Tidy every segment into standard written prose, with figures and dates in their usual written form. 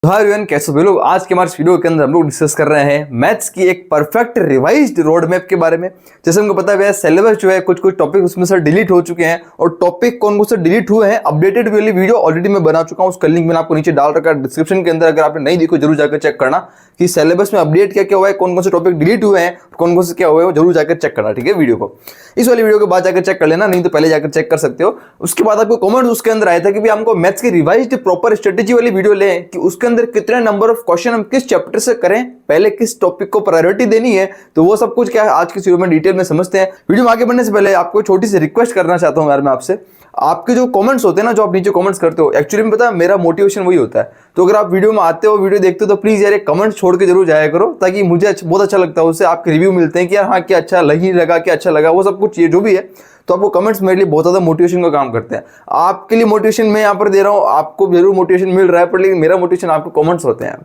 Hi everyone, कैसे हो लोग। आज के हमारे वीडियो के अंदर हम लोग डिस्कस कर रहे हैं मैथ्स की एक परफेक्ट रिवाइज्ड रोड मैप के बारे में। जैसे हमको पता है सिलेबस जो है कुछ टॉपिक उसमें से डिलीट हो चुके हैं और टॉपिक कौन कौन से डिलीट हुए हैं अपडेटेड वाली वीडियो ऑलरेडी मैं बना चुका हूं। उसका लिंक मैंने आपको नीचे डाल रखा है डिस्क्रिप्शन के अंदर। अगर आपने नहीं देखो जरूर जाकर चेक करना कि सिलेबस में अपडेट क्या क्या हुआ है, कौन कौन से टॉपिक डिलीट हुए हैं, कौन कौन से क्या हुए हैं, जरूर जाकर चेक करना। ठीक है, वीडियो को इस वाली वीडियो के बाद जाकर चेक कर लेना, नहीं तो पहले जाकर चेक कर सकते हो। उसके बाद आपको कमेंट उसके अंदर आया था कि भाई हमको मैथ्स की रिवाइज्ड प्रॉपर स्ट्रेटेजी वाली वीडियो लें कि उसके अंदर कितने नंबर ऑफ क्वेश्चन हम किस चैप्टर से करें, पहले किस टॉपिक को प्रायोरिटी देनी है। तो वो सब कुछ क्या है आज की वीडियो में डिटेल में समझते हैं। वीडियो में आगे बढ़ने से पहले आपको छोटी सी रिक्वेस्ट करना चाहता हूं यार मैं आपसे। आपके जो कमेंट्स होते हैं ना, जो आप नीचे कमेंट्स करते हो, एक्चुअली में पता है मेरा मोटिवेशन वही होता है। तो अगर आप वीडियो में आते हो, वीडियो देखते हो, तो प्लीज यार एक कमेंट छोड़ के जरूर जाया करो, ताकि मुझे बहुत अच्छा लगता है। उससे आपके रिव्यू मिलते हैं कि यार हाँ क्या अच्छा नहीं लगा, क्या अच्छा लगा, वो सब कुछ ये जो भी है। तो आपको कमेंट्स मेरे लिए बहुत ज्यादा मोटिवेशन का काम करते हैं। आपके लिए मोटिवेशन मैं यहाँ पर दे रहा हूँ, आपको जरूर मोटिवेशन मिल रहा है, पर लेकिन मेरा मोटिवेशन आपको कमेंट्स होते हैं।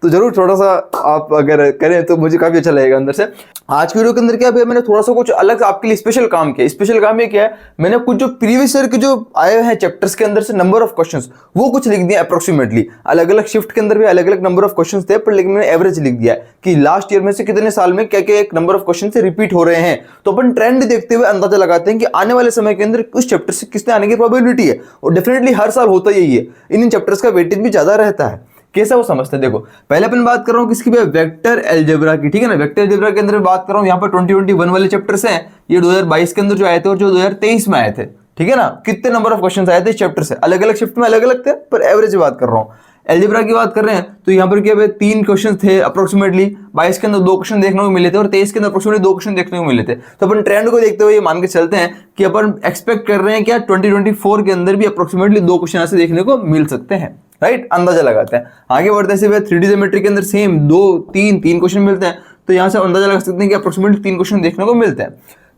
तो जरूर थोड़ा सा आप अगर करें तो मुझे काफी अच्छा लगेगा अंदर से। आज की वीडियो के अंदर क्या है, मैंने थोड़ा सा कुछ अलग आपके लिए स्पेशल काम किया। स्पेशल काम ये क्या है, मैंने कुछ जो प्रीवियस ईयर के जो आए हैं चैप्टर्स के अंदर से नंबर ऑफ क्वेश्चंस वो कुछ लिख दिया अप्रोक्सीमेटली। अलग अलग शिफ्ट के अंदर भी अलग अलग नंबर ऑफ क्वेश्चंस थे, पर लेकिन मैंने एवरेज लिख दिया कि लास्ट ईयर में से कितने साल में क्या क्या एक नंबर ऑफ क्वेश्चन से रिपीट हो रहे हैं। तो अपन ट्रेंड देखते हुए अंदाजा लगाते हैं कि आने वाले समय के अंदर उस चैप्टर से किसने आने की प्रोबेबिलिटी है। और डेफिनेटली हर साल होता यही है, इन चैप्टर्स का वेटेज भी ज्यादा रहता है। कैसा वो समझते हैं, देखो पहले अपन बात कर रहा हूं किसकी, वेक्टर अलजेब्रा की। ठीक है ना, वेक्टर अलजेब्रा के अंदर बात कर रहा हूं। यहाँ पर 2021 वाले चैप्टर्स हैं, ये 2022 के अंदर जो आए थे और जो 2023 में आए थे। ठीक है ना, कितने नंबर ऑफ क्वेश्चंस आए थे इस चैप्टर से, अलग अलग शिफ्ट में अलग अलग थे, पर एवरेज बात कर रहा हूं। अलजेब्रा की बात कर रहे हैं तो यहाँ पर क्या 3 क्वेश्चन थे अप्रोक्सीमेटली। 22 के अंदर 2 क्वेश्चन देखने को मिले थे और 23 के अंदर अप्रोक्सीमेटली 2 क्वेश्चन देखने को मिले थे। तो अपन ट्रेंड को देखते हुए ये मान के चलते हैं कि अपन एक्सपेक्ट कर रहे हैं क्या 2024 के अंदर भी अप्रोक्सीमेटली 2 क्वेश्चन ऐसे देखने को मिल सकते हैं। राइट, अंदाजा लगाते हैं। आगे बढ़ते से 3D ज्योमेट्री के अंदर सेम 2-3 क्वेश्चन मिलते हैं, तो यहाँ से अंदाजा लगा सकते हैं कि अप्रोक्सीमेटली 3 क्वेश्चन देखने को मिलते हैं।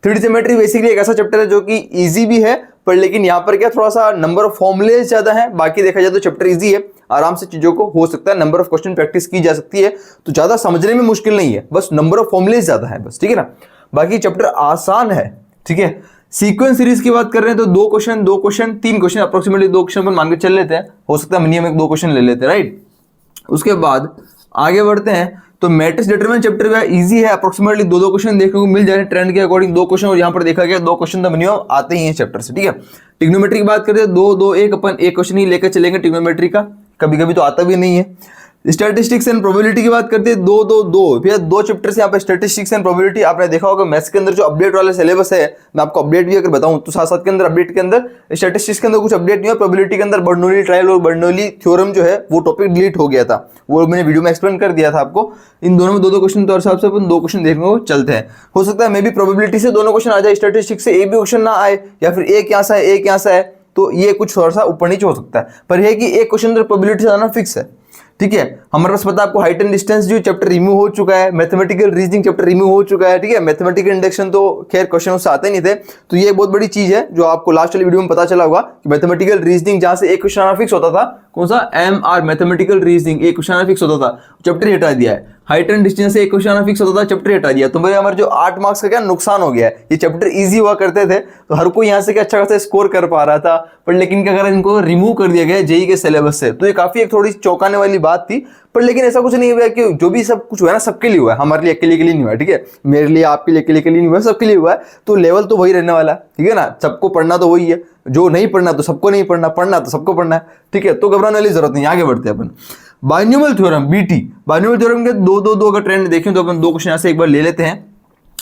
3D ज्योमेट्री बेसिकली एक ऐसा चैप्टर है जो कि इजी भी है, पर लेकिन यहाँ पर क्या थोड़ा सा नंबर ऑफ फॉर्मुले ज्यादा है। बाकी देखा जाए तो चैप्टर इजी है, आराम से चीजों को हो सकता है, नंबर ऑफ क्वेश्चन प्रैक्टिस की जा सकती है, तो ज्यादा समझने में मुश्किल नहीं है, बस नंबर ऑफ फॉर्मुले ज्यादा है बस। ठीक है ना, बाकी चैप्टर आसान है। ठीक है, सीक्वेंस सीरीज की बात कर रहे हैं तो 2 क्वेश्चन 3 क्वेश्चन अप्रोक्सीमेटली 2 क्वेश्चन पर मान के चल लेते हैं, हो सकता है मिनिमम 2 क्वेश्चन ले लेते हैं। राइट, उसके बाद आगे बढ़ते हैं तो मैट्रिक्स डिटरमिनेंट चैप्टर भी इजी है, अप्रोक्सीमेटली 2 क्वेश्चन देखने को मिल जा रहे हैं ट्रेंड के अकॉर्डिंग 2 क्वेश्चन, और यहाँ पर देखा गया 2 क्वेश्चन तो मिनिमम आते ही हैं चैप्टर से। ठीक है, ट्रिग्नोमेट्री की बात करते हैं 2-2-1 अपन 1 क्वेश्चन ही लेकर चलेंगे ट्रिग्नोमेट्री का, कभी कभी तो आता भी नहीं है। स्टैटिस्टिक्स एंड प्रोबेबिलिटी की बात करते हैं 2-2-2 भैया 2 चैप्टर से यहाँ पे स्टैटिस्टिक्स एंड प्रोबेबिलिटी। आपने देखा होगा मैथ्स के अंदर जो अपडेट वाला सिलेबस है, मैं आपको अपडेट भी अगर बताऊं तो साथ के अंदर अपडेट के अंदर स्टैटिस्टिक्स के अंदर कुछ अपडेट नहीं है। प्रोबेबिलिटी के अंदर बर्नौली ट्रायल और बर्नौली थ्योरम जो है वो टॉपिक डिलीट हो गया था, वो मैंने वीडियो में एक्सप्लेन कर दिया था आपको। इन दोनों में 2-2 क्वेश्चन, तो हिसाब से अपन 2 क्वेश्चन देखने को चलते हैं। हो सकता है मे बी प्रोबेबिलिटी से दोनों क्वेश्चन आ जाए, स्टैटिस्टिक्स से एक भी क्वेश्चन ना आए, या फिर एक यहाँ से है एक यहाँ से है, तो ये कुछ थोड़ा सा ऊपर नीचे हो सकता है। पर यह कि एक क्वेश्चन प्रोबेबिलिटी से आना फिक्स है। ठीक है, हमारे पास पता है आपको हाइट एंड डिस्टेंस जो चैप्टर रिमूव हो चुका है, मैथमेटिकल रीजनिंग चैप्टर रिमूव हो चुका है। ठीक है, मैथमेटिकल इंडक्शन तो खैर क्वेश्चन उससे आते नहीं थे, तो ये बहुत बड़ी चीज है जो आपको लास्ट वाली वीडियो में पता चला होगा कि मैथमेटिकल रीजनिंग जहां से एक क्वेश्चन आना फिक्स होता था, कौन सा MR मैथमेटिकल रीजनिंग, एक क्वेश्चन आना फिक्स होता था, चैप्टर हटा दिया है। हाइट एंड डिस्टेंस से एक क्वेश्चन आना फिक्स होता था, चैप्टर हटा दिया। तो मेरे हमारे जो 8 मार्क्स का क्या नुकसान हो गया है। ये चैप्टर इजी हुआ करते थे तो हर कोई यहाँ से क्या अच्छा खासा स्कोर कर पा रहा था, पर लेकिन क्या अगर इनको रिमूव कर दिया गया जेईई के सिलेबस से, तो ये काफी एक थोड़ी चौंकाने वाली बात थी। पर लेकिन ऐसा कुछ नहीं हुआ कि जो भी सब कुछ हुआ ना सबके लिए हुआ है, हमारे लिए अकेले के लिए नहीं हुआ। ठीक है, मेरे लिए आपके लिए अकेले के लिए नहीं हुआ, सबके लिए हुआ है। तो लेवल तो वही रहने वाला है। ठीक है ना, सबको पढ़ना तो वही है, जो नहीं पढ़ना तो सबको नहीं पढ़ना, पढ़ना तो सबको पढ़ना है। ठीक है, तो घबराने वाली जरूरत नहीं। आगे बढ़ते हैं अपन binomial theorem BT। Binomial theorem के 2-2-2 का ट्रेंड देखें तो अपन 2 क्वेश्चन यहाँ से एक बार ले लेते हैं।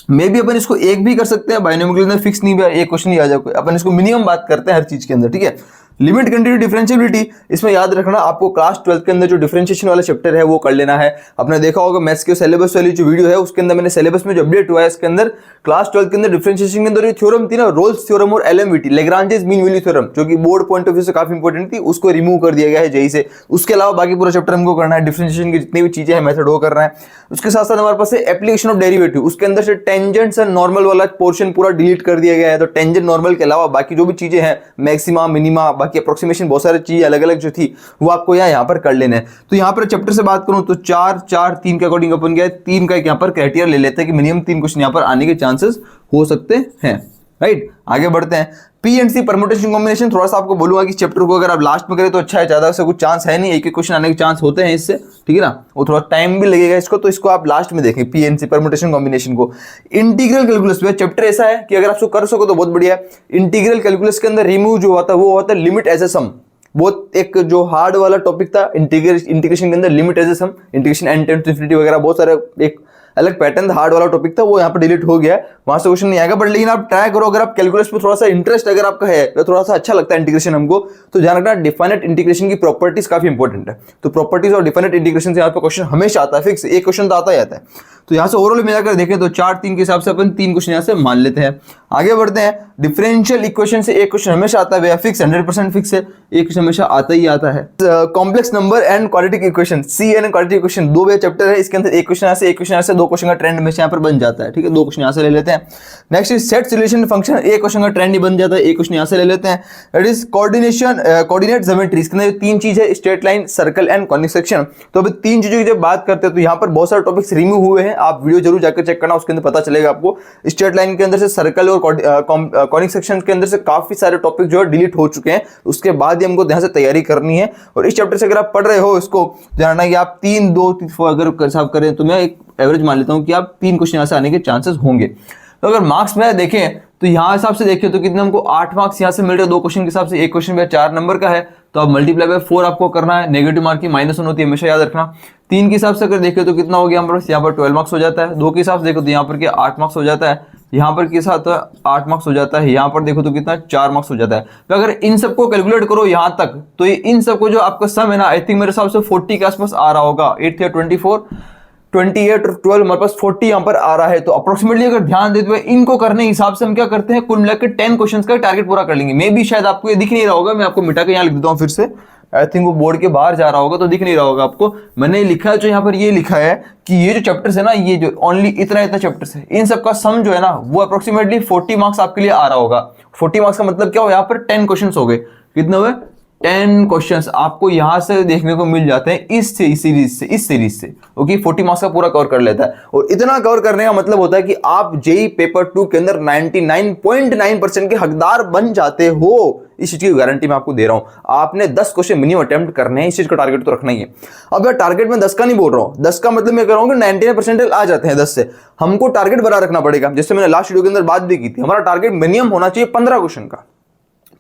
मे भी अपन इसको एक भी कर सकते हैं, बाइनोमियल के अंदर फिक्स नहीं है एक क्वेश्चन ही आ जाए, अपन इसको मिनिमम बात करते हैं हर चीज के अंदर। ठीक है, लिमिट कंटिन्यूटी डिफरेंशिएबिलिटी, इसमें याद रखना आपको क्लास 12 के अंदर जो डिफरेंशिएशन वाला चैप्टर है वो कर लेना है। आपने देखा होगा मैथ्स के सिलेबस वाली जो वीडियो है उसके अंदर मैंने सिलेबस में जो अपडेट हुआ है इसके अंदर क्लास 12 के अंदर डिफरेंशिएशन के अंदर ये थ्योरम थी ना, रोल्स थ्योरम और LMVT Lagrange's mean value theorem, जो कि बोर्ड पॉइंट ऑफ व्यू से काफी इंपॉर्टेंट थी, उसको रिमूव कर दिया गया है जेईई से। उसके अलावा बाकी पूरा चैप्टर हमको करना है, डिफरेंशिएशन की जितनी भी चीजें हैं मेथड वो करना है। उसके साथ साथ हमारे पास है एप्लीकेशन ऑफ डेरिवेटिव, उसके अंदर से टेंजेंट्स एंड नॉर्मल वाला पोर्शन पूरा डिलीट कर दिया गया है। तो टेंजेंट नॉर्मल के अलावा बाकी जो भी चीजें हैं, मैक्सिमा मिनिमा, बाकी अप्रोक्सीमेशन, बहुत सारी चीजें अलग अलग जो थी वो आपको यहाँ पर कर लेना है। तो यहाँ पर चैप्टर से बात करूं तो 4-4-3 के अकॉर्डिंग अपन क्या 3 का यहाँ पर क्राइटेरिया ले लेते हैं कि मिनिमम 3 क्वेश्चन यहाँ पर आने के चांसेस हो सकते हैं। राइट, आगे बढ़ते हैं। PNC परमुटेशन कॉम्बिनेशन थोड़ा सा आपको बोलूंगा कि चैप्टर को अगर आप लास्ट में करें तो अच्छा है, ज्यादा से कुछ चांस है नहीं, एक क्वेश्चन आने के चांस होते हैं इससे, ठीक है ना, वो थोड़ा टाइम भी लगेगा इसको, तो इसको आप लास्ट में देखें PNC परमुटेशन कॉम्बिनेशन को। इंटीग्रल कैलकुलस में चैप्टर ऐसा है कि अगर आप इसको कर सको तो बहुत बढ़िया है। इंटीग्रल कैलकुलस के अंदर रिमूव जो होता है वो होता है लिमिट एज ए सम, बहुत एक जो हार्ड वाला टॉपिक था इंटीग्रेशन के अंदर, limit as a sum, integration N tends to infinity वगैरह बहुत सारे एक अलग पैटर्न हार्ड वाला टॉपिक था, वो यहाँ पर डिलीट हो गया, वहां से क्वेश्चन नहीं आएगा। बट लेकिन आप ट्राई करो, अगर आप कैलकुलस पे थोड़ा सा इंटरेस्ट अगर आपका है, तो थोड़ा सा अच्छा लगता है इंटीग्रेशन हमको, तो ध्यान रखना डिफाइनेट इंटीग्रेशन की प्रॉपर्टीज काफी इंपॉर्टेंट है। तो प्रॉपर्टीज और डिफाइनेट इंटीग्रेशन से यहाँ पे क्वेश्चन हमेशा आता है, फिक्स एक क्वेश्चन तो आता ही आता है। तो यहाँ से ओवरऑल मिलाकर देखें तो 4-3 के हिसाब से अपन 3 क्वेश्चन यहाँ से मान लेते हैं। आगे बढ़ते हैं, डिफरेंशियल इक्वेशन से एक क्वेश्चन हमेशा आता है, फिक्स 100% फिक्स है, एक क्वेश्चन हमेशा आता ही आता है। Complex number and quadratic equation, CN and quadratic equation, 2 chapter है, इसके अंदर एक क्वेश्चन से 2 क्वेश्चन का ट्रेंड हमेशा यहाँ पर बन जाता है, ठीक है, 2 क्वेश्चन यहाँ से ले लेते हैं। Next is set solution function, एक क्वेश्चन का ट्रेंड ही बन जाता है, एक क्वेश्चन यहाँ से ले लेते हैं। इट इज कोऑर्डिनेट ज्योमेट्री, इसके अंदर 3 चीज है, straight line, circle and conic section. तो अभी 3 चीजों की जब बात करते हैं तो यहाँ पर बहुत सारे टॉपिक्स रिमूव हुए हैं, आप वीडियो जरूर जाकर चेक करना, उसके अंदर पता चलेगा आपको। स्ट्रेट लाइन के अंदर से, सर्कल और कॉनिक सेक्शन के अंदर से काफी सारे टॉपिक जो है डिलीट हो चुके हैं, उसके बाद ही हमको ध्यान से तैयारी करनी है। और इस चैप्टर से अगर आप पढ़ रहे हो इसको जानना कि आप 3-2-4 अगर हिसाब करें तो मैं एक एवरेज मान लेता हूं कि आप 3 क्वेश्चन यहाँ से आने के चांसेस होंगे। तो अगर मार्क्स में देखें तो यहाँ हिसाब से देखें तो कितने हमको 8 मार्क्स यहाँ से मिल रहे हैं 2 क्वेश्चन के हिसाब से, एक क्वेश्चन में 4 नंबर का है, तो आप मल्टीप्लाई बाय 4 आपको करना है, नेगेटिव मार्किंग -1 होती है, हमेशा याद रखना। 3 के हिसाब से अगर देखें तो कितना हो गया हमारे पास, यहाँ पर 12 मार्क्स हो जाता है। 2 के हिसाब से देखो तो यहाँ पर क्या 8 मार्क्स हो जाता है, यहाँ पर के साथ 8 मार्क्स हो जाता है, यहाँ पर देखो तो कितना 4 मार्क्स हो जाता है। तो अगर इन सबको कैलकुलेट करो यहाँ तक, तो ये इन सबको जो आपका सम है ना, आई थिंक मेरे हिसाब से 40 के आसपास आ रहा होगा, 8 या 24, 28 और 12, हमारे पास 40 यहाँ पर आ रहा है। तो अप्रोक्सीमेटली अगर ध्यान देते हुए इनको करने के हिसाब से हम क्या करते हैं, कुल मिलाकर 10 क्वेश्चंस का टारगेट पूरा कर लेंगे। मे भी शायद आपको ये दिख नहीं रहा होगा, मैं आपको मिटा के यहाँ लिख देता हूँ फिर से, आई थिंक वो बोर्ड के बाहर जा रहा होगा तो दिख नहीं रहा होगा आपको। मैंने लिखा है जो यहाँ पर ये लिखा है कि ये जो चैप्टर्स है ना, ये जो ओनली इतना चैप्टर्स है, इन सबका सम जो है ना वो अप्रोक्सीमेटली 40 मार्क्स आपके लिए आ रहा होगा। 40 मार्क्स का मतलब क्या हो, यहाँ पर 10 क्वेश्चन हो गए, कितने हुए 10 क्वेश्चंस आपको यहां से देखने को मिल जाते हैं इस सीरीज से ओके। 40 मार्क्स का पूरा कवर कर लेता है, और इतना कवर करने का मतलब होता है कि आप जेईई पेपर 2 के अंदर 99.9% के हकदार बन जाते हो। इस चीज की गारंटी मैं आपको दे रहा हूं। आपने 10 क्वेश्चन मिनिमम अटेम्प्ट करने हैं, इस चीज का टारगेट तो रखना ही है। अब यार टारगेट में 10 का नहीं बोल रहा हूं, 10 का मतलब मैं कह रहा हूं कि 99% आ जाते हैं 10 से, हमको टारगेट बड़ा रखना पड़ेगा। जैसे मैंने लास्ट वीडियो के अंदर बात भी की थी, हमारा टारगेट मिनिमम होना चाहिए 15 क्वेश्चन का।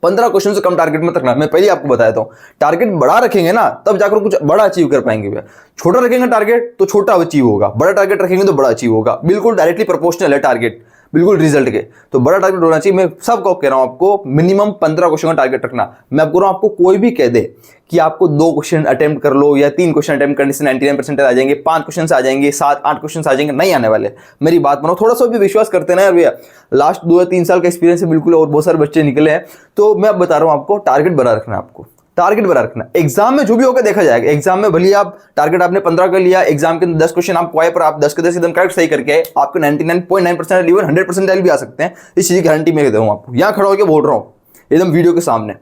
15 क्वेश्चन से कम टारगेट मत रखना, मैं पहले आपको बताया था। टारगेट बड़ा रखेंगे ना तब जाकर कुछ बड़ा अचीव कर पाएंगे भैया। छोटा रखेंगे टारगेट तो छोटा अचीव होगा, बड़ा टारगेट रखेंगे तो बड़ा अचीव होगा। बिल्कुल डायरेक्टली प्रोपोर्शनल है टारगेट, बिल्कुल रिजल्ट के। तो बड़ा टारगेट होना चाहिए। मैं सबको कह रहा हूं आपको मिनिमम 15 क्वेश्चन का टारगेट रखना। मैं आपको आपको कोई भी कह दे कि आपको 2 क्वेश्चन अटेम्प्ट कर लो या 3 क्वेश्चन अटेम्प्ट करने से 99% आ जाएंगे, 5 क्वेश्चन आ जाएंगे, 7-8 क्वेश्चन आ जाएंगे, नहीं आने वाले। मेरी बात मानो, थोड़ा सा भी विश्वास करते ना यार भैया। लास्ट 2 या 3 साल का एक्सपीरियंस है बिल्कुल, और बहुत सारे बच्चे निकले हैं। तो मैं अब बता रहा हूं आपको, टारगेट बना रखना है आपको, टारगेट बना रखना। एग्जाम में जो भी होगा देखा जाएगा। एग्जाम में भले आप टारगेट आपने 15 कर लिया, एग्जाम के 10 क्वेश्चन आपको आए पर आप 10 के 10 एकदम करेक्ट सही करके आए, आपके 99.9% इवन 100% भी आ सकते हैं। इस चीज की गारंटी मैं देता हूं आपको, यहां खड़ा होकर बोल रहा हूं एकदम वीडियो के सामने,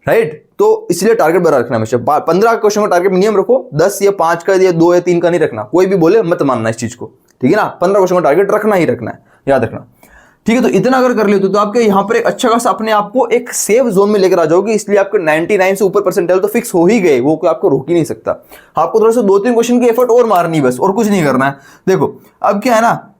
राइट। तो इसलिए टारगेट बना रखना हमेशा। 15 क्वेश्चन का टारगेट मिनिमम रखो, 10 या 5 का या 2 या 3 का नहीं रखना। कोई भी बोले मत मानना इस चीज को, ठीक है ना। 15 क्वेश्चन का टारगेट रखना ही रखना है, याद रखना, ठीक है। तो इतना अगर कर लेते तो आपके यहाँ पर एक अच्छा खासा अपने आप को एक सेफ जोन में लेकर आ जाओगे। इसलिए आपके 99 से ऊपर परसेंटाइल तो फिक्स हो ही गए, वो कोई आपको रोक ही नहीं सकता। आपको थोड़ा सा 2-3 क्वेश्चन की एफर्ट और मारनी बस, और कुछ नहीं करना है। देखो अब क्या है ना,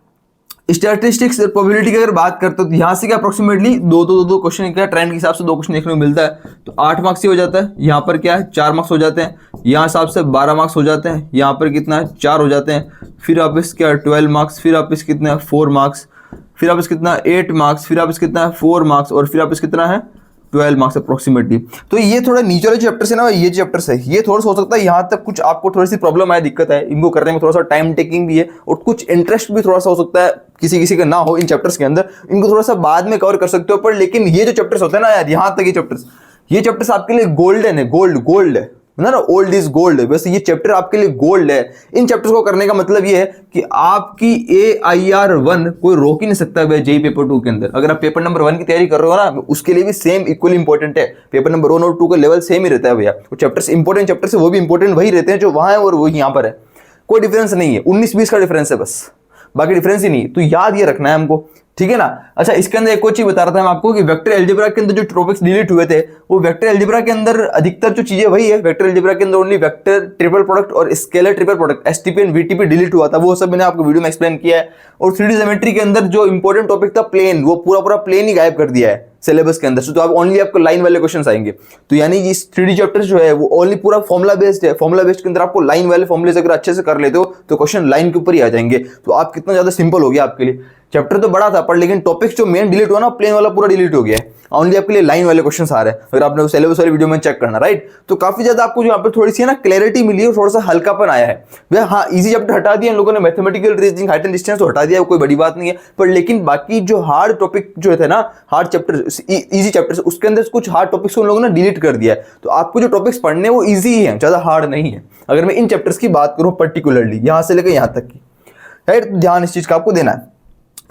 स्टैटिस्टिक्स प्रोबेबिलिटी की अगर बात करते हो तो यहाँ से क्या अप्रोक्सीमेटली 2 क्वेश्चन का ट्रेंड के हिसाब से 2 क्वेश्चन देखने को मिलता है। तो 8 मार्क्स ही हो जाता है। यहाँ पर क्या है 4 मार्क्स हो जाते हैं, यहाँ हिसाब से 12 मार्क्स हो जाते हैं, यहाँ पर कितना है 4 हो जाते हैं, फिर आप इस क्या 12 मार्क्स, फिर आप इस कितना है 4 मार्क्स, फिर आप इस कितना 8 मार्क्स, फिर आप इस कितना है 4 मार्क्स, और फिर आप इस कितना है 12 मार्क्स अप्रोक्सीमेटली। तो ये थोड़ा नीचे वाले चैप्टर्स है ना, ये चैप्टर्स है, ये थोड़ा सा हो सकता है यहाँ तक कुछ आपको थोड़ी सी प्रॉब्लम आए, दिक्कत है, इनको करने में थोड़ा सा टाइम टेकिंग भी है, और कुछ इंटरेस्ट भी थोड़ा सा हो सकता है किसी किसी का ना हो इन चैप्टर्स के अंदर। इनको थोड़ा सा बाद में कवर कर सकते हो, पर लेकिन ये जो चैप्टर्स होते हैं ना यार, यहाँ तक ये चैप्टर्स आपके लिए गोल्डन है, गोल्ड है ना, ओल्ड इज गोल्ड। वैसे ये चैप्टर आपके लिए गोल्ड है। इन चैप्टर्स को करने का मतलब ये है कि आपकी AIR1 कोई रोक ही नहीं सकता है जेईई पेपर 2 के अंदर। अगर आप पेपर नंबर 1 की तैयारी कर रहे हो ना, उसके लिए भी सेम इक्वली इंपॉर्टेंट है। पेपर नंबर 1 और 2 का लेवल सेम ही रहता है भैया। वो चैप्टर्स इंपॉर्टेंट चैप्टर्स है, वो भी इंपॉर्टेंट वही रहते हैं जो वहां है और वो यहाँ पर है। कोई डिफरेंस नहीं है, 19-20 का डिफरेंस है बस, बाकी डिफरेंस ही नहीं। तो याद ये रखना है हमको ठीक है ना। अच्छा, इसके अंदर एक और चीज बता रहा था मैं आपको कि वेक्टर अलजेब्रा के अंदर जो टॉपिक्स डिलीट हुए थे वो वेक्टर अलजेब्रा के अंदर अधिकतर जो चीजें वही है। वेक्टर अलजेब्रा के अंदर ओनली वेक्टर ट्रिपल प्रोडक्ट और scalar triple product STP and VTP delete हुआ था, वो सब मैंने आपको वीडियो में एक्सप्लेन किया है। और 3D ज्योमेट्री के अंदर जो इंपॉर्टेंट टॉपिक था प्लेन, वो पूरा प्लेन ही गायब कर दिया है सिलेबस के अंदर से। तो आप ओनली आपको लाइन वाले क्वेश्चंस आएंगे। तो यानी इस 3D चैप्टर जो है वो ओनली पूरा फॉर्मुला बेस्ड है। फॉर्मुला बेस्ड के अंदर आपको लाइन वाले फॉर्मुले अगर अच्छे से कर लेते हो तो क्वेश्चन लाइन के ऊपर ही आ जाएंगे। तो आप कितना ज्यादा सिंपल हो गया आपके लिए। चैप्टर तो बड़ा था पर लेकिन टॉपिक्स जो मेन डिलीट हुआ ना, प्लेन वाला पूरा डिलीट हो गया है। ओनली आपके लिए लाइन वाले क्वेश्चंस आ रहे हैं, अगर आपने सिलेबस वाली वीडियो में चेक करना, राइट। तो काफी ज्यादा आपको जो यहाँ पर थोड़ी सी ना क्लैरिटी मिली है, थोड़ा सा हल्कापन आया है भैया। हाँ, इजी चैप्टर हटा दिया इन लोगों ने, mathematical reasoning, height and distance तो हटा दिया, कोई बड़ी बात नहीं है। पर लेकिन बाकी जो हार्ड टॉपिक जो थे ना, हार्ड चैप्टर, इजी चैप्टर, उसके अंदर कुछ हार्ड टॉपिक्स को उन लोगों ने डिलीट कर दिया है। तो आपको जो टॉपिक्स पढ़ने वो ईजी ही है, ज्यादा हार्ड नहीं है। अगर मैं इन चैप्टर्स की बात करूं पर्टिकुलरली यहां से लेकर यहां तक की, राइट। ध्यान इस चीज का आपको देना है।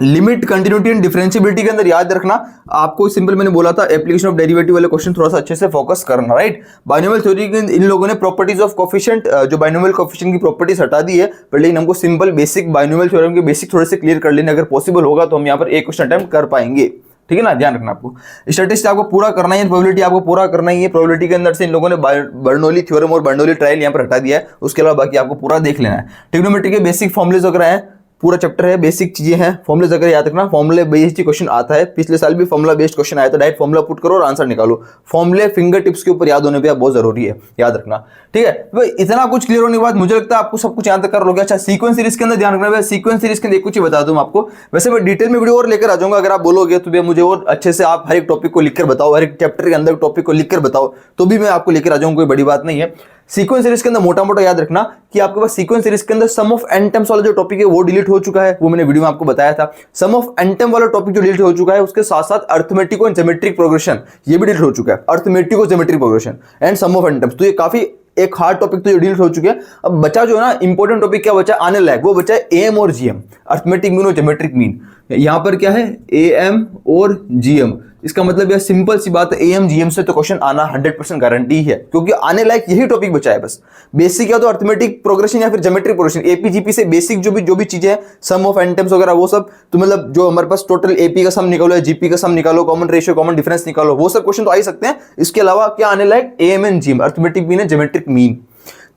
लिमिट, कंटिन्यूटी एंड डिफरेंशिएबिलिटी के अंदर याद रखना आपको, सिंपल मैंने बोला था एप्लीकेशन ऑफ डेरिवेटिव वाले क्वेश्चन थोड़ा सा अच्छे से फोकस करना, राइट। बाइनोमियल थ्योरी के इन लोगों ने प्रॉपर्टीज ऑफ कोफिशिएंट, जो बाइनोमियल कोफिशिएंट की प्रॉपर्टीज हटा दी है, पर लेकिन हमको सिंपल बेसिक बाइनोमियल थ्योरम के बेसिक थोड़े से क्लियर कर लेने, अगर पॉसिबल होगा तो हम यहाँ पर एक क्वेश्चन अटेम्प्ट कर पाएंगे, ठीक है ना। ध्यान रखना आपको स्टैटिस्टिक्स आपको पूरा करना है, प्रोबेबिलिटी आपको पूरा करना ही है। प्रोबेबिलिटी के अंदर से इन लोगों ने बर्नौली थ्योरम और बर्नौली ट्रायल यहाँ पर हटा दिया है, उसके अलावा बाकी आपको पूरा देख लेना है। ट्रिग्नोमेट्री के बेसिक फॉर्मुलेज वगैरह हैं, पूरा चैप्टर है, बेसिक चीजें हैं। फॉर्मुले अगर याद रखना, फॉर्मुले बेस्ड क्वेश्चन आता है, पिछले साल भी फॉर्मुला बेस्ड क्वेश्चन आया था। डायरेक्ट फॉर्मुला पुट करो और आंसर निकालो। फॉर्मुले फिंगर टिप्स के ऊपर याद होने पे बहुत जरूरी है, याद रखना, ठीक है भाई। इतना कुछ क्लियर होने के बाद मुझे लगता है आपको सब कुछ यहाँ तक कर लोगे। अच्छा, सीक्वेंस सीरीज के अंदर ध्यान रखना है। सीक्वेंस सीरीज के अंदर कुछ ही बता दूं आपको, वैसे मैं डिटेल में वीडियो और लेकर आ जाऊंगा। अगर आप बोलोगे तो मुझे और अच्छे से आप हर एक टॉपिक को लिखकर बताओ, हर एक चैप्टर के अंदर टॉपिक को लिखकर बताओ, तो भी मैं आपको लेकर आ जाऊंगा, कोई बड़ी बात नहीं है। सीक्वेंस सीरीज के अंदर मोटा मोटा याद रखना कि आपके पास सीक्वेंस सीरीज के अंदर सम ऑफ एन टर्म्स वाला जो टॉपिक है वो डिलीट हो चुका है, वो मैंने वीडियो में आपको बताया था। सम ऑफ एन टर्म वाला टॉपिक जो डिलीट हो चुका है, उसके साथ साथ अर्थमेटिक और ज्योमेट्रिक प्रोग्रेशन ये भी डिलीट हो चुका है। अर्थमेटिक और geometric progression and sum of N terms, तो ये काफी एक हार्ड टॉपिक तो ये डिलीट हो चुके हैं। अब बचा जो है ना इंपॉर्टेंट टॉपिक, क्या बचा आने लायक, वो बचा है एएम और जीएम, अर्थमेटिक मीन और ज्योमेट्रिक मीन। यहां पर क्या है, एएम और जीएम। इसका मतलब यह सिंपल सी बात है, एएम जीएम से तो क्वेश्चन आना 100% गारंटी है, क्योंकि आने लायक यही टॉपिक बचा है बस। बेसिक या तो अर्थमेटिक प्रोग्रेशन या फिर ज्योमेट्रिक प्रोग्रेशन, एपीजीपी से बेसिक जो भी चीजें हैं, सम ऑफ एन टर्म्स वगैरह वो सब, तो मतलब जो हमारे पास टोटल एपी का सम निकालो या जीपी का सम निकालो, कॉमन रेशियो, कॉमन डिफरेंस निकालो, वो सब क्वेश्चन तो आ ही सकते हैं। इसके अलावा क्या आने लायक, AM and GM, arithmetic mean है, ज्योमेट्रिक मीन,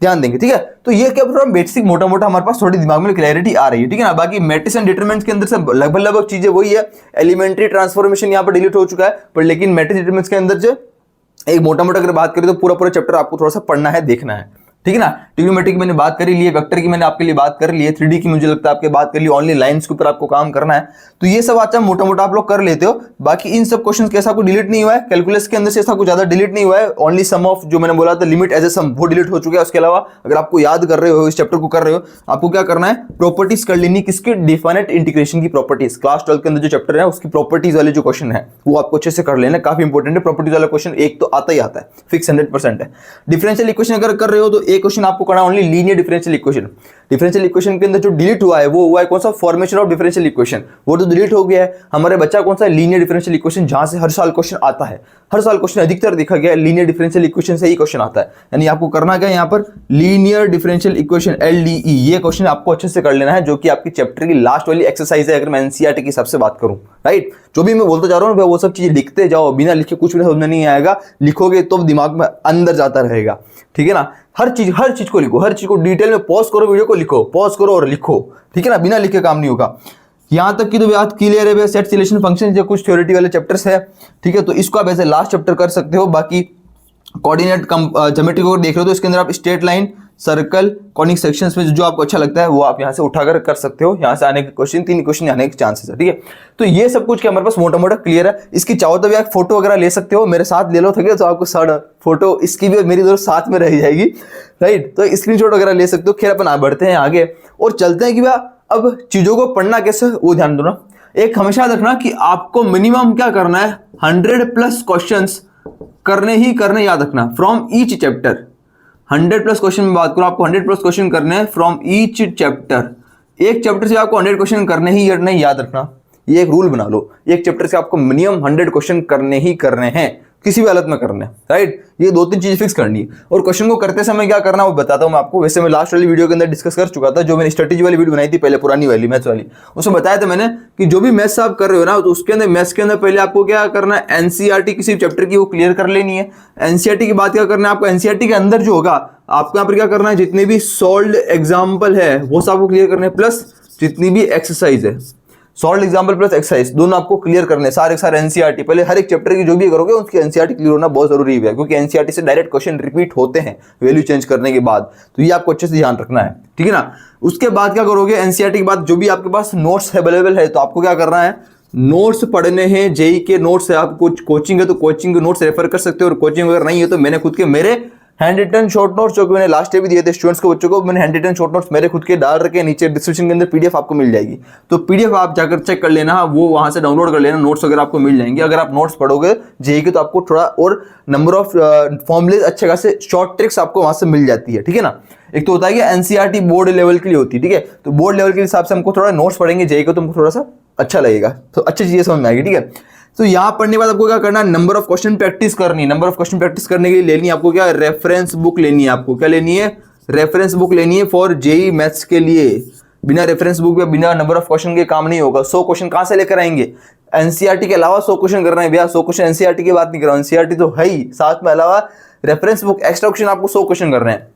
ध्यान देंगे, ठीक है। तो ये क्या थोड़ा बेसिक मोटा मोटा हमारे पास थोड़ी दिमाग में क्लैरिटी आ रही है, ठीक है ना। बाकी मैट्रिक्स एंड डिटरमिनेंट्स के अंदर से लगभग चीजें वही है। एलिमेंट्री ट्रांसफॉर्मेशन यहाँ पर डिलीट हो चुका है, पर लेकिन मैट्रिक्स डिटरमिनेंट्स के अंदर जो एक मोटा मोटा अगर बात करें तो पूरा चैप्टर आपको थोड़ा सा पढ़ना है, देखना है, ठीक है ना। ट्रिग्नोमेट्री की मैंने बात कर ली है, वेक्टर की मैंने आपके लिए बात कर ली है, 3D की मुझे लगता है आपके बात कर ली, ओनली लाइंस के ऊपर आपको काम करना है। तो ये सब अच्छा मोटा मोटा आप लोग कर लेते हो। बाकी इन सब क्वेश्चंस के ऐसा कुछ डिलीट नहीं हुआ है, कैलकुलस के अंदर से ऐसा कुछ ज्यादा डिलीट नहीं हुआ है। ओनली सम ऑफ जो मैंने बोला था लिमिट एज ए सम, वो डिलीट हो चुका है। उसके अलावा अगर आपको याद कर रहे हो, इस चैप्टर को कर रहे हो, आपको क्या करना है, प्रॉपर्टीज कर लेनी, किसकी, डिफाइनाइट इंटीग्रेशन की प्रॉपर्टीज। क्लास 12 के अंदर जो चैप्टर है उसकी प्रॉपर्टीज वाले जो क्वेश्चन है वो आपको अच्छे से कर लेना, काफी इंपॉर्टेंट है। प्रॉपर्टीज वाला क्वेश्चन एक तो आता ही आता है, फिक्स 100% है। डिफरेंशियल इक्वेशन अगर कर रहे हो तो एक क्वेश्चन आपको करना only linear differential equation. Differential equation के अंदर जो डिलीट हुआ है वो हुआ है कौन सा, फॉर्मेशन ऑफ डिफरेंशियल इक्वेशन, वो तो डिलीट हो गया है। हमारे बच्चा कौन सा, लीनियर डिफरेंशियल इक्वेशन, जहां से हर साल क्वेश्चन आता है, हर साल क्वेश्चन अधिकतर देखा गया लीनियर डिफरेंशियल इक्वेशन से ही क्वेश्चन आता है। यानी आपको करना क्या है यहाँ पर, लीनियर डिफरेंशियल इक्वेशन LDE, ये क्वेश्चन आपको अच्छे से कर लेना है, जो कि आपकी चैप्टर की लास्ट वाली एक्सरसाइज है, अगर मैं एनसीईआरटी के हिसाब से बात करूं, राइट। जो भी मैं बोलता जा रहा हूं वो सब चीजें लिखते जाओ, बिना लिखे कुछ भी समझ में नहीं आएगा, लिखोगे तो दिमाग में अंदर जाता रहेगा, ठीक है ना। हर चीज को लिखो, हर चीज को डिटेल में पॉज करो, वीडियो को लिखो, पॉज करो और लिखो, ठीक है ना। बिना लिखे काम नहीं होगा। यहां तक की तो बात क्लियर है। सेट सिलेक्शन फंक्शन जो कुछ थ्योरेटिकल वाले चैप्टर्स है, ठीक है, तो इसको आप ऐसे लास्ट चैप्टर कर सकते हो। बाकी कोऑर्डिनेट ज्योमेट्री को देख रहे हो तो इसके अंदर आप straight line, circle, conic sections में जो आपको अच्छा लगता है वो आप यहां से उठाकर कर सकते हो। यहां से आने के क्वेश्चन, 3 क्वेश्चन आने के चांसेस है, ठीक है। तो ये सब कुछ क्या हमारे पास मोटा मोटा क्लियर है। इसकी चाहो तो भी आप फोटो वगैरह ले सकते हो, मेरे साथ ले लो, ठीक है, तो आपको फोटो इसकी भी मेरी दोस्त साथ में रह जाएगी, राइट। तो स्क्रीनशॉट वगैरह ले सकते हो। खैर अपन बढ़ते हैं आगे और चलते हैं कि भैया अब चीजों को पढ़ना कैसे, वो ध्यान दो ना। एक हमेशा रखना कि आपको मिनिमम क्या करना है, 100+ क्वेश्चंस करने ही करने, याद रखना, फ्रॉम ईच चैप्टर। 100+ क्वेश्चन में बात करो, आपको 100+ क्वेश्चन करने हैं फ्रॉम ईच चैप्टर। एक चैप्टर से आपको 100 क्वेश्चन करने ही करने, याद रखना, ये एक रूल बना लो। एक चैप्टर से आपको मिनिमम 100 क्वेश्चन करने ही करने हैं। किसी भी हालत में करना है, राइट। ये 2-3 चीजें फिक्स करनी है। और क्वेश्चन को करते समय क्या करना है वो बताता हूं मैं आपको। वैसे मैं लास्ट वाली वीडियो के अंदर डिस्कस कर चुका था, जो मैंने स्ट्रेटेजी वाली वीडियो बनाई थी पहले, पुरानी वाली मैथ्स वाली, उसमें बताया था मैंने कि जो भी मैथ्स आप कर रहे हो ना, तो उसके अंदर मैथ्स के अंदर पहले आपको क्या करना है, एनसीईआरटी किसी चैप्टर की वो क्लियर कर लेनी है। एनसीईआरटी की बात क्या करना है आपको, एनसीईआरटी के अंदर जो होगा आपको यहाँ पर क्या करना है, जितने भी सॉल्व्ड एग्जाम्पल है वो सब आपको क्लियर करने हैं, प्लस जितनी भी एक्सरसाइज है, सॉल्व एग्जाम्पल प्लस एक्सरसाइज दोनों आपको क्लियर करने, सारे एनसीईआरटी पहले हर एक चैप्टर की जो भी करोगे उसकी एनसीईआरटी क्लियर होना बहुत जरूरी है, क्योंकि एनसीईआरटी से डायरेक्ट क्वेश्चन रिपीट होते हैं वैल्यू चेंज करने के बाद, तो ये आपको अच्छे से ध्यान रखना है, ठीक है ना। उसके बाद क्या करोगे, एनसीईआरटी के बाद जो भी आपके पास नोट्स अवेलेबल है, तो आपको क्या करना है, नोट्स पढ़ने हैं, जेई के नोट्स है, आपको कोचिंग है तो कोचिंग के नोट्स रेफर कर सकते हो, और कोचिंग अगर नहीं है तो मैंने खुद के मेरे हैंड रिटन शॉर्ट नोट्स जो कि मैंने लास्ट ईयर भी दिए थे स्टूडेंट्स को, बच्चों को, मैंने हैंड रिटन शॉर्ट नोट्स मेरे खुद के डाल रखे, नीचे डिस्क्रिप्शन के अंदर पीडीएफ आपको मिल जाएगी, तो पीडीएफ आप जाकर चेक कर लेना, वो वहां से डाउनलोड कर लेना, नोट्स वगैरह आपको मिल जाएंगे। अगर आप नोट्स पढ़ोगे जेई के तो आपको थोड़ा और नंबर ऑफ फॉर्मुले अच्छे खासे शॉर्ट ट्रिक्स आपको वहां से मिल जाती है, ठीक है ना। एक तो होता है कि एनसीईआरटी बोर्ड लेवल के लिए होती है, ठीक है, तो बोर्ड लेवल के हिसाब से हमको थोड़ा नोट्स पढ़ेंगे जेई को, तो हमको थोड़ा सा अच्छा लगेगा, तो अच्छी चीजें समझ में आएगी, ठीक है। तो यहां पढ़ने के बाद आपको क्या करना है, नंबर ऑफ क्वेश्चन प्रैक्टिस करनी है। नंबर ऑफ क्वेश्चन प्रैक्टिस करने के लिए लेनी है आपको क्या, रेफरेंस बुक लेनी है। आपको क्या लेनी है, रेफरेंस बुक लेनी है फॉर जेई मैथ्स के लिए। बिना रेफरेंस बुक या बिना नंबर ऑफ क्वेश्चन के काम नहीं होगा। 100 क्वेश्चन कहां से लेकर आएंगे, एनसीईआरटी के अलावा 100 क्वेश्चन करना है भैया, 100 क्वेश्चन एनसीईआरटी की बात नहीं कर रहा हूं, एनसीईआरटी तो है ही, साथ में अलावा रेफरेंस बुक एक्स्ट्रा क्वेश्चन आपको 100 क्वेश्चन करना है।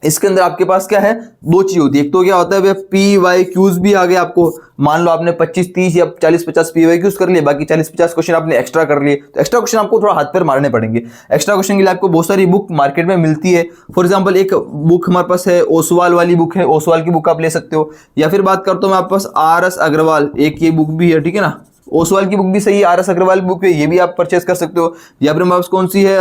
इसके अंदर आपके पास क्या है, 2 चीज होती है, एक तो क्या होता है PYQs भी आ गए आपको, मान लो आपने 25-30 या 40-50 PYQs कर लिए, बाकी 40-50 क्वेश्चन आपने एक्स्ट्रा कर लिए, तो एक्स्ट्रा क्वेश्चन आपको थोड़ा हाथ पैर मारने पड़ेंगे। एक्स्ट्रा क्वेश्चन के लिए आपको बहुत सारी बुक मार्केट में मिलती है। फॉर एग्जांपल एक बुक हमारे पास है, ओसवाल वाली बुक है, ओसवाल की बुक आप ले सकते हो, या फिर बात करता हूं मैं आपके पास RS अग्रवाल, एक ये बुक भी है, ठीक है ना, ओसवाल की बुक भी सही है, RS अग्रवाल बुक है, ये भी आप परचेस कर सकते हो। या फिर हमारे पास कौन सी है,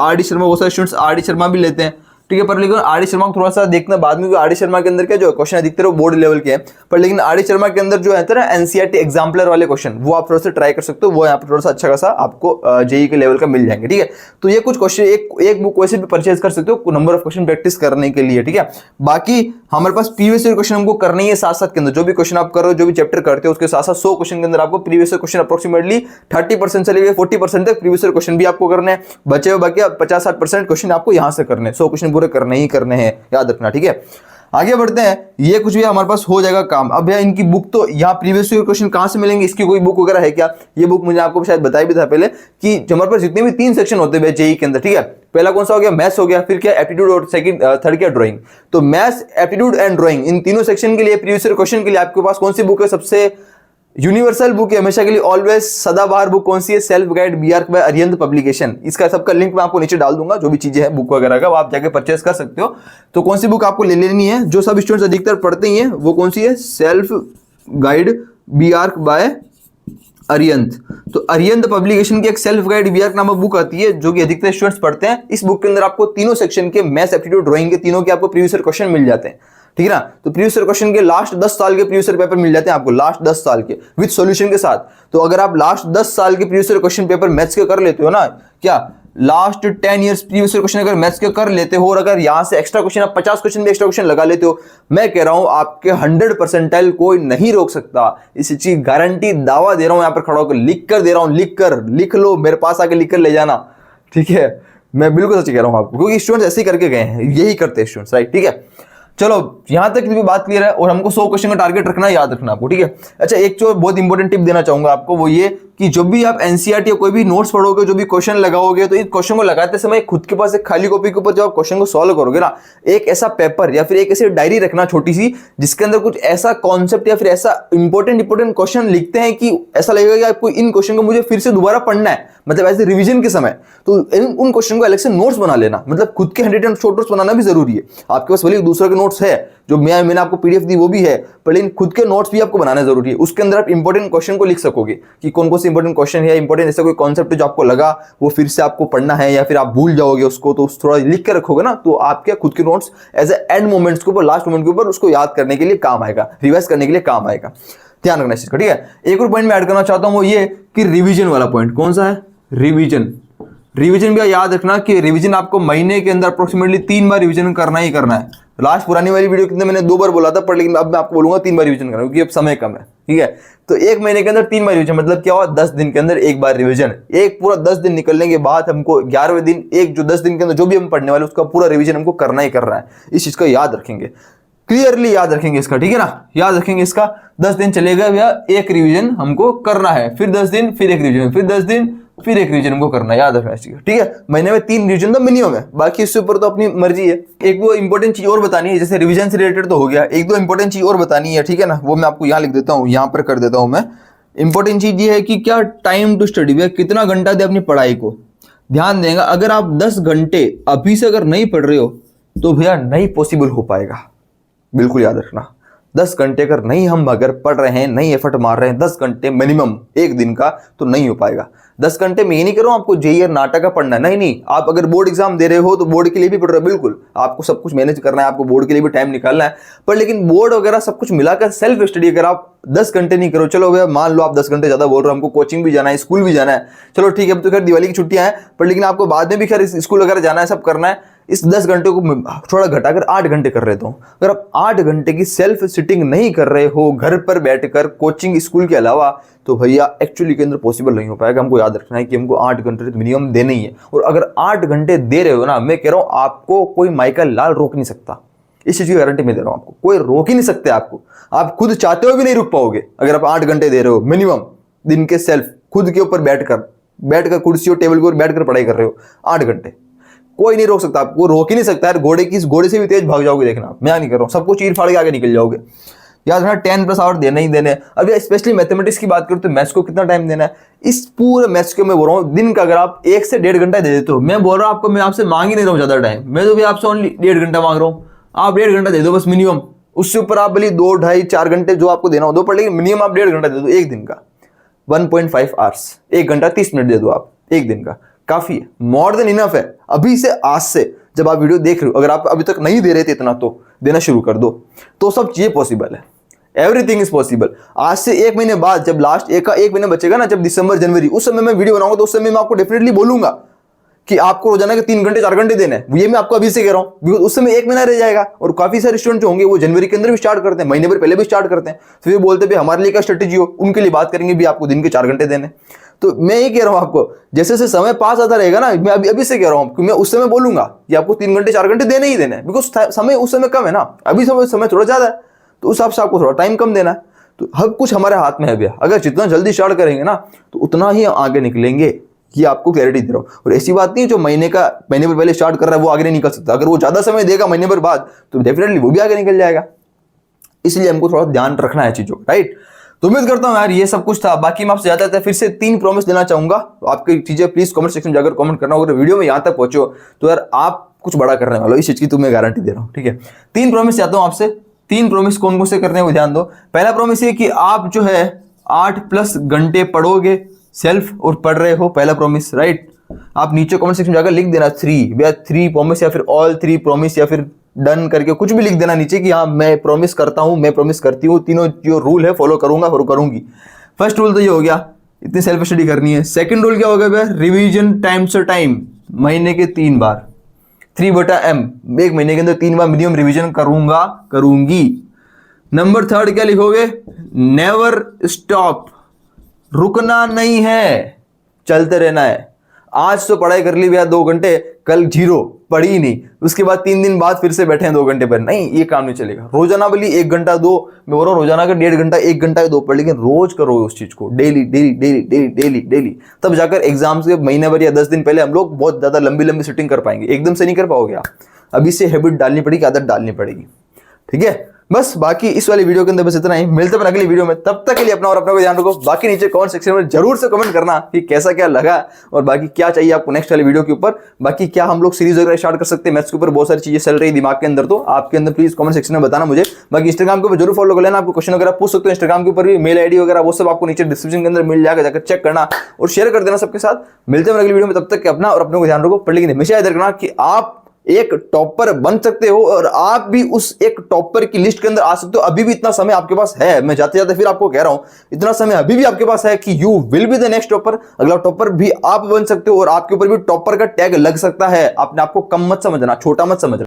RD शर्मा, बहुत सारे स्टूडेंट्स RD शर्मा भी लेते हैं, ठीक है, पर लेकिन RD शर्मा को थोड़ा सा देखना बाद में, RD शर्मा के अंदर क्या जो क्वेश्चन अधिकतर वो बोर्ड लेवल के हैं, पर लेकिन RD शर्मा के अंदर जो है ना एनसीईआरटी एग्जाम्पलर वाले क्वेश्चन वो आप थोड़ा सा ट्राई कर सकते हो, वो यहाँ पर थोड़ा सा अच्छा खासा आपको जेई के लेवल का मिल जाएंगे, ठीक है। तो ये कुछ क्वेश्चन एक बुक वैसे भी परचेज कर सकते हो नंबर ऑफ क्वेश्चन प्रैक्टिस करने के लिए, ठीक है। बाकी हमारे पास प्रीवियस ईयर क्वेश्चन हमको करनी है साथ साथ के अंदर, जो भी क्वेश्चन आप कर रहे हो, जो भी चैप्टर करते हो उसके साथ साथ 100 क्वेश्चन के अंदर आपको प्रीवियस ईयर क्वेश्चन अप्रोक्सीमेटली 30% से लेकर 40% तक प्रीवियस ईयर क्वेश्चन भी आपको करने हैं, बचे हुए बाकी 50-60% क्वेश्चन आपको यहां से करने हैं, 100 क्वेश्चन पूरे करने ही करने हैं, याद रखना, ठीक है। आगे बढ़ते हैं, ये कुछ भी हमारे पास हो जाएगा काम। अब भैया इनकी बुक तो यहाँ प्रीवियस ईयर क्वेश्चन कहां से मिलेंगे, इसकी कोई बुक वगैरह है क्या, ये बुक मुझे आपको शायद बताया भी था पहले कि हमारे पास जितने भी 3 सेक्शन होते हैं जेई के अंदर, ठीक है, पहला कौन सा हो गया, मैथ्स हो गया, फिर क्या एप्टीट्यूड, और थर्ड क्या ड्राइंग। तो मैथ्स, एप्टीट्यूड एंड ड्राइंग, इन तीनों सेक्शन के लिए प्रीवियस ईयर क्वेश्चन के लिए आपके पास कौन सी बुक है, सबसे यूनिवर्सल बुक है हमेशा के लिए, ऑलवेज सदाबहार बुक कौन सी है, self guide BR by Arihant publication. इसका सबका लिंक मैं आपको नीचे डाल दूंगा, जो भी चीजें हैं बुक वगैरह का वो आप जाके परचेस कर सकते हो। तो कौन सी बुक आपको ले लेनी है, जो सब स्टूडेंट्स अधिकतर पढ़ते ही हैं, वो कौन सी है, self guide BR by Arihant. तो अरिहंत पब्लिकेशन की एक सेल्फ गाइड BR नामक बुक आती है, जो कि अधिकतर स्टूडेंट्स पढ़ते हैं। इस बुक के अंदर आपको तीनों सेक्शन के मैथ्स, एप्टीट्यूड, ड्राइंग के तीनों के आपको प्रीवियस ईयर क्वेश्चन मिल जाते हैं, ठीक है ना। तो प्रीवियस ईयर क्वेश्चन के लास्ट 10 साल के प्रीवियस ईयर पेपर मिल जाते हैं आपको, लास्ट 10 साल के विद सॉल्यूशन के साथ। तो अगर आप लास्ट 10 साल के previous year question paper maths के कर लेते हो ना, क्या last 10 years previous year question अगर मैथ्स के कर लेते हो, और अगर यहां से एक्स्ट्रा क्वेश्चन आप 50 क्वेश्चन भी एक्स्ट्रा क्वेश्चन लगा लेते हो, मैं कह रहा हूं आपके 100 परसेंटाइल कोई नहीं रोक सकता। इस चीज गारंटी दावा दे रहा हूं, यहां पर खड़ा होकर लिख कर दे रहा हूं, लिख लो, मेरे पास आके लिख कर ले जाना, ठीक है। मैं बिल्कुल सच कह रहा हूं आपको, क्योंकि स्टूडेंट्स ऐसे ही करके गए हैं, यही करते हैं स्टूडेंट्स, राइट, ठीक है। चलो यहां तक भी बात क्लियर है, और हमको 100 क्वेश्चन का टारगेट रखना है, याद रखना आपको, ठीक है। अच्छा, एक जो बहुत इंपॉर्टेंट टिप देना चाहूंगा आपको, वो ये कि जब भी आप एनसीईआरटी या कोई भी नोट्स पढ़ोगे, जो भी क्वेश्चन लगाओगे, तो इस क्वेश्चन को लगाते समय खुद के पास एक खाली कॉपी के ऊपर जब आप क्वेश्चन को सॉल्व करोगे ना, एक ऐसा पेपर या फिर एक ऐसी डायरी रखना छोटी सी, जिसके अंदर कुछ ऐसा कॉन्सेप्ट या फिर ऐसा इंपॉर्टेंट क्वेश्चन लिखते हैं कि ऐसा लगेगा कि आपको इन क्वेश्चन को मुझे फिर से दोबारा पढ़ना है, मतलब ऐसे रिवीजन के समय। तो उन क्वेश्चन को अलग से नोट्स बना लेना, मतलब खुद के 100 शॉर्ट नोट्स बनाना भी जरूरी है। आपके पास भले दूसरे के नोट्स है, जो मैंने आपको पीडीएफ दी वो भी है, पर लेकिन खुद के नोट्स भी आपको बनाना जरूरी है। उसके अंदर आप इंपॉर्टेंट क्वेश्चन को लिख सकोगे कि कौन कौन से इंपॉर्टेंट क्वेश्चन है, इंपॉर्टेंट ऐसा कोई कॉन्सेप्ट जो आपको लगा वो फिर से आपको पढ़ना है, या फिर आप भूल जाओगे उसको, तो थोड़ा लिख कर रखोगे ना, तो आपके खुद के नोट्स एज एंड मोमेंट्स के ऊपर, लास्ट मोमेंट के ऊपर उसको याद करने के लिए काम आएगा, रिवाइज करने के लिए काम आएगा। ध्यान रखना इस चीज का, ठीक है। एक और पॉइंट मैं ऐड करना चाहता हूं, वो ये कि रिविजन वाला पॉइंट। कौन सा है, रिविजन। रिवीजन भी याद रखना कि रिवीजन आपको महीने के अंदर अप्रोक्सीमेटली 3 बार रिवीजन करना ही करना है। लास्ट पुरानी वाली वीडियो के अंदर मैंने 2 बार बोला था, पर लेकिन अब मैं आपको बोलूंगा 3 बार रिवीजन करना, क्योंकि अब समय कम है, ठीक है। तो 1 महीने के अंदर 3 बार रिवीजन, मतलब क्या हुआ, 10 दिन के अंदर 1 बार रिवीजन। एक पूरा 10 दिन निकलने के बाद हमको 11वें दिन एक जो 10 दिन के अंदर जो भी हम पढ़ने वाले उसका पूरा रिवीजन हमको करना ही करना है। इस चीज का याद रखेंगे, क्लियरली याद रखेंगे इसका, ठीक है ना, याद रखेंगे इसका। 10 दिन चलेगा भैया, एक रिवीजन हमको करना है, फिर 10 दिन फिर एक रिवीजन, फिर 10 दिन फिर एक रिवीजन हमको करना है, याद रखना चाहिए, ठीक है। महीने में 3 रिवीजन तो मिनिमम है, बाकी इससे ऊपर तो अपनी मर्जी है। एक वो इंपॉर्टेंट चीज और बतानी है, जैसे रिवीजन से रिलेटेड तो हो गया, 1-2 इंपॉर्टेंट चीज और बतानी है, ठीक है ना, वो मैं आपको यहाँ लिख देता हूँ, यहाँ पर कर देता हूँ मैं। इंपॉर्टेंट चीज ये है कि क्या टाइम टू स्टडी, भैया कितना घंटा दे अपनी पढ़ाई को, ध्यान देगा। अगर आप 10 घंटे अभी से अगर नहीं पढ़ रहे हो तो भैया नहीं पॉसिबल हो पाएगा, बिल्कुल याद रखना। 10 घंटे अगर नहीं हम अगर पढ़ रहे हैं, नहीं एफर्ट मार रहे हैं 10 घंटे मिनिमम एक दिन का, तो नहीं हो पाएगा। 10 घंटे में ये नहीं कह रहा हूं आपको जेईई और नाटा का पढ़ना है, नहीं। आप अगर बोर्ड एग्जाम दे रहे हो तो बोर्ड के लिए भी पढ़ रहे हो, बिल्कुल आपको सब कुछ मैनेज करना है, आपको बोर्ड के लिए भी टाइम निकालना है, पर लेकिन बोर्ड वगैरह सब कुछ मिलाकर सेल्फ स्टडी अगर आप 10 घंटे नहीं करो, चलो भैया मान लो आप 10 घंटे ज्यादा बोल रहे हो, हमको कोचिंग भी जाना है, स्कूल भी जाना है, चलो ठीक है, अब तो खैर दिवाली की छुट्टियां हैं, पर लेकिन आपको बाद में भी खैर स्कूल वगैरह जाना है, सब करना है। इस 10 घंटे को थोड़ा घटाकर 8 घंटे कर लेता हूं। अगर आप 8 घंटे की सेल्फ सिटिंग नहीं कर रहे हो घर पर बैठकर कोचिंग स्कूल के अलावा, तो भैया एक्चुअली के अंदर पॉसिबल नहीं हो पाएगा। हमको याद रखना है कि हमको 8 घंटे मिनिमम देने ही है, और अगर 8 घंटे दे रहे हो ना, मैं कह रहा हूं आपको कोई माइकल लाल रोक नहीं सकता, इस चीज की गारंटी मैं दे रहा हूं आपको, कोई रोक ही नहीं सकते आपको। आप खुद चाहते हो भी नहीं रुक पाओगे अगर आप 8 घंटे दे रहे हो मिनिमम दिन के, सेल्फ खुद के ऊपर बैठकर कुर्सी और टेबल के ऊपर बैठकर पढ़ाई कर रहे हो 8 घंटे, कोई नहीं रोक सकता आपको, रोक ही नहीं सकता यार। घोड़े से भी तेज भाग जाओगे, देखना मैं नहीं कर रहा हूं, सबको चीर फाड़ के आगे निकल जाओगे। याद रखना 10+ आवर देना ही देने। अभी स्पेशली मैथमेटिक्स की बात करूं तो मैथ्स को कितना टाइम देना है, इस पूरे मैथ्स को मैं बोल रहा हूं दिन का अगर आप 1 से 1.5 घंटा दे देते हो, मैं बोल रहा हूं आपको, मैं आपसे मांग ही नहीं रहा हूं ज्यादा टाइम, मैं तो भी आपसे ओनली 1.5 घंटा मांग रहा हूं, आप 1.5 घंटा दे दो बस मिनिमम। उससे ऊपर आप भले 2, 2.5, 4 घंटे जो आपको देना हो दो, पर लेकिन मिनिमम आप 1.5 घंटा दे दो एक दिन का। 1.5 आवर्स, 1 घंटा 30 मिनट दे दो आप एक दिन का, काफी है, मोर देन इनफ है। अभी से, आज से जब आप वीडियो देख रहे हो, अगर आप अभी तक नहीं दे रहे थे इतना, तो देना शुरू कर दो, तो सब चीजें पॉसिबल है, एवरीथिंग इज पॉसिबल। आज से 1 महीने बाद जब लास्ट एक महीना बचेगा ना, जब दिसंबर जनवरी, उस समय मैं वीडियो बनाऊंगा, तो उस समय मैं आपको डेफिनेटली बोलूंगा कि आपको रोजाना के 3 घंटे 4 घंटे देने हैं। ये मैं आपको अभी से कह रहा हूं, बिकॉज उस समय 1 महीना रह जाएगा, और काफी सारे स्टूडेंट जो होंगे वो जनवरी के अंदर भी स्टार्ट करते हैं, महीने भर पहले भी स्टार्ट करते हैं, फिर तो बोलते हैं हमारे लिए क्या स्ट्रेटेजी हो, उनके लिए बात करेंगे भी आपको दिन के 4 घंटे देने। तो मैं ये कह रहा हूं आपको, जैसे जैसे समय पास आता रहेगा ना, मैं अभी से कह रहा हूं कि मैं उस समय बोलूंगा कि आपको 3 घंटे 4 घंटे देने ही देने, बिकॉज समय उस समय कम है ना, अभी समय थोड़ा ज्यादा है, तो उस हिसाब से आपको थोड़ा टाइम कम देना है। तो हर कुछ हमारे हाथ में है भैया, अगर जितना जल्दी स्टार्ट करेंगे ना, तो उतना ही आगे निकलेंगे, ये आपको क्लैरिटी दे रहा हूं। और ऐसी बात नहीं है जो महीने भर पहले स्टार्ट कर रहा है वो आगे नहीं निकल सकता, अगर वो ज्यादा समय देगा महीने भर बाद, तो डेफिनेटली वो भी आगे निकल जाएगा। इसलिए हमको थोड़ा ध्यान रखना है चीजों का, राइट। तो उम्मीद करता हूं यार ये सब कुछ था। बाकी मैं आपसे ज्यादा फिर से 3 प्रॉमिस देना चाहूंगा, तो आपकी चीजें प्लीज कमेंट सेक्शन में जाकर कमेंट करना। अगर वीडियो में यहां तक पहुंचो तो यार आप कुछ बड़ा करने वाले हो, इस चीज की तुम्हें गारंटी दे रहा हूं, ठीक है। 3 प्रॉमिस चाहता हूं आपसे। 3 प्रॉमिस कौन कौन से करने हैं वो ध्यान दो। पहला प्रॉमिस ये कि आप जो है 8+ घंटे पढ़ोगे सेल्फ, और पढ़ रहे हो, पहला प्रॉमिस, राइट। आप नीचे कमेंट सेक्शन में जाकर लिख देना 3 प्रॉमिस, या फिर ऑल 3 प्रॉमिस, या फिर डन करके कुछ भी लिख देना नीचे कि हाँ मैं प्रॉमिस करता हूं, मैं प्रॉमिस करती हूँ, तीनों जो रूल है फॉलो करूंगा, फॉलो करूंगी। फर्स्ट रूल तो ये हो गया, इतनी सेल्फ स्टडी करनी है। सेकंड रूल क्या हो गया भैया, रिवीजन टाइम से टाइम, महीने के 3 बार, 3/m, एक महीने के अंदर 3 बार मिनिमम रिवीजन करूंगा, करूंगी। नंबर 3 क्या लिखोगे, नेवर स्टॉप, रुकना नहीं है, चलते रहना है। आज तो पढ़ाई कर ली भैया 2 घंटे, कल 0, पढ़ी ही नहीं, उसके बाद 3 दिन बाद फिर से बैठे हैं 2 घंटे पर, नहीं, ये काम नहीं चलेगा। रोजाना भले 1 घंटा दो, मैं बोल रहा हूँ रोजाना का 1.5 घंटा 1 घंटा दो, पर लेकिन रोज करो उस चीज को, daily daily daily daily daily daily, तब जाकर एग्जाम्स के महीने भर या 10 दिन पहले हम लोग बहुत ज्यादा लंबी सिटिंग कर पाएंगे। एकदम से नहीं कर पाओगे आप, अभी से हैबिट डालनी पड़ेगी, आदत डालनी पड़ेगी, ठीक है। बस बाकी इस वाली वीडियो के अंदर बस इतना ही, मिलते हैं अगली वीडियो में, तब तक के लिए अपना और अपना को ध्यान रखो। बाकी नीचे कमेंट सेक्शन में जरूर से कमेंट करना कि कैसा क्या लगा, और बाकी क्या चाहिए आपको नेक्स्ट वाली वीडियो के ऊपर, बाकी क्या हम लोग सीरीज वगैरह स्टार्ट कर सकते हैं मैथ्स के ऊपर, बहुत सारी चीजें चल रही है दिमाग के अंदर, तो आपके अंदर प्लीज कमेंट सेक्शन में बताना मुझे। बाकी इंस्टाग्राम के ऊपर जरूर फॉलो कर लेना, आपको क्वेश्चन वगैरह पूछ सकते हो इंस्टाग्राम के ऊपर भी, मेल आईडी वगैरह वो सब आपको नीचे डिस्क्रिप्शन के अंदर मिल जाएगा, जाकर चेक करना और शेयर कर देना सबके साथ। मिलते हैं अगली वीडियो में, तब तक अपना और अपने को ध्यान रखो। पर लेकिन हमेशा याद रखना कि आप एक टॉपर बन सकते हो, और आप भी उस एक टॉपर की लिस्ट के अंदर आ सकते हो। अभी भी इतना समय आपके पास है, मैं जाते जाते फिर आपको कह रहा हूं, इतना समय अभी भी आपके पास है कि you will be the next topper. अगला टॉपर भी आप बन सकते हो, और आपके ऊपर भी टॉपर का टैग लग सकता है। आपने आपको कम मत समझना, छोटा मत समझना।